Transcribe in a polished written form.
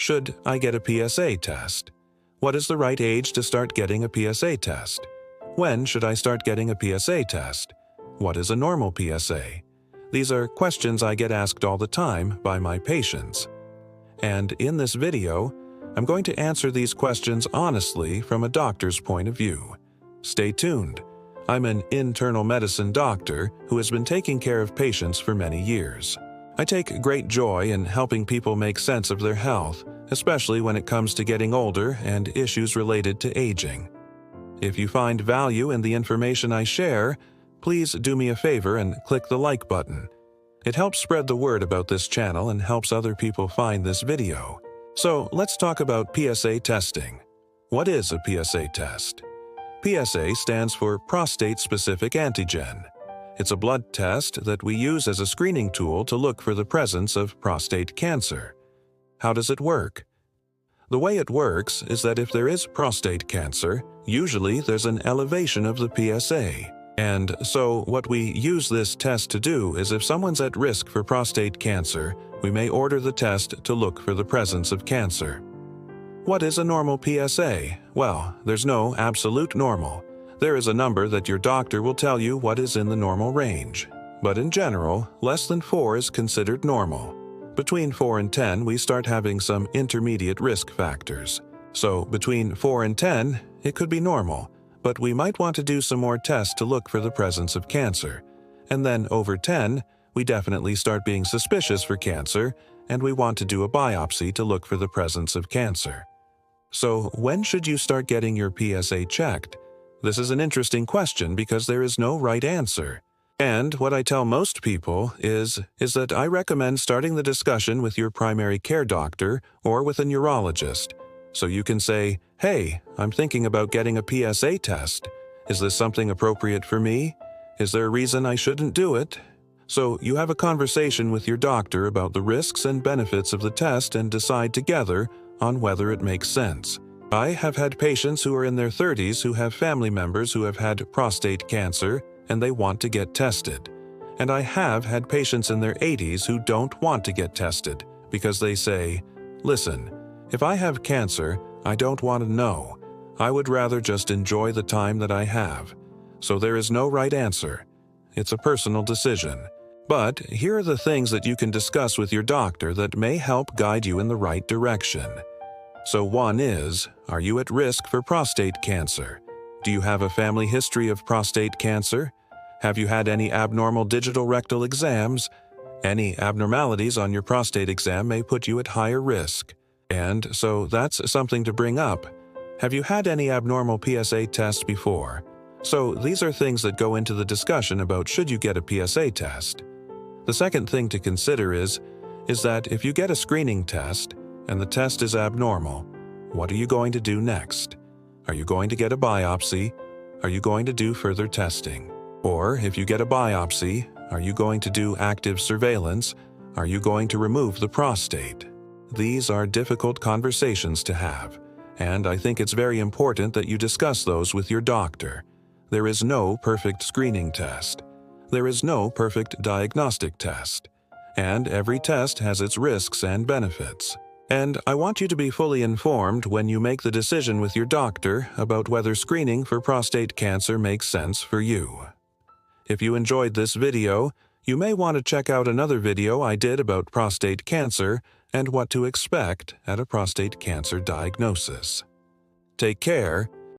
should I get a PSA test? What is the right age to start getting a PSA test? When should I start getting a PSA test? What is a normal PSA? These are questions I get asked all the time by my patients. And in this video, I'm going to answer these questions honestly from a doctor's point of view. Stay tuned. I'm an internal medicine doctor who has been taking care of patients for many years. I take great joy in helping people make sense of their health, especially when it comes to getting older and issues related to aging. If you find value in the information I share, please do me a favor and click the like button. It helps spread the word about this channel and helps other people find this video. So let's talk about PSA testing. What is a PSA test? PSA stands for Prostate-Specific Antigen. It's a blood test that we use as a screening tool to look for the presence of prostate cancer. How does it work? The way it works is that if there is prostate cancer, usually there's an elevation of the PSA. And so what we use this test to do is if someone's at risk for prostate cancer, we may order the test to look for the presence of cancer. What is a normal PSA? Well, there's no absolute normal. There is a number that your doctor will tell you what is in the normal range. But in general, less than 4 is considered normal. Between 4 and 10, we start having some intermediate risk factors. So between 4 and 10, it could be normal, but we might want to do some more tests to look for the presence of cancer. And then over 10, we definitely start being suspicious for cancer, and we want to do a biopsy to look for the presence of cancer. So when should you start getting your PSA checked? This is an interesting question because there is no right answer. And what I tell most people is that I recommend starting the discussion with your primary care doctor or with a neurologist. So you can say, hey, I'm thinking about getting a PSA test. Is this something appropriate for me? Is there a reason I shouldn't do it? So you have a conversation with your doctor about the risks and benefits of the test and decide together on whether it makes sense. I have had patients who are in their 30s who have family members who have had prostate cancer and they want to get tested. And I have had patients in their 80s who don't want to get tested because they say, listen, if I have cancer, I don't want to know. I would rather just enjoy the time that I have. So there is no right answer. It's a personal decision. But here are the things that you can discuss with your doctor that may help guide you in the right direction. So one is, are you at risk for prostate cancer? Do you have a family history of prostate cancer? Have you had any abnormal digital rectal exams? Any abnormalities on your prostate exam may put you at higher risk. And so that's something to bring up. Have you had any abnormal PSA tests before? So these are things that go into the discussion about should you get a PSA test. The second thing to consider is that if you get a screening test and the test is abnormal, what are you going to do next? Are you going to get a biopsy? Are you going to do further testing? Or if you get a biopsy, are you going to do active surveillance? Are you going to remove the prostate? These are difficult conversations to have, and I think it's very important that you discuss those with your doctor. There is no perfect screening test. There is no perfect diagnostic test. And every test has its risks and benefits. And I want you to be fully informed when you make the decision with your doctor about whether screening for prostate cancer makes sense for you. If you enjoyed this video, you may want to check out another video I did about prostate cancer and what to expect at a prostate cancer diagnosis. Take care,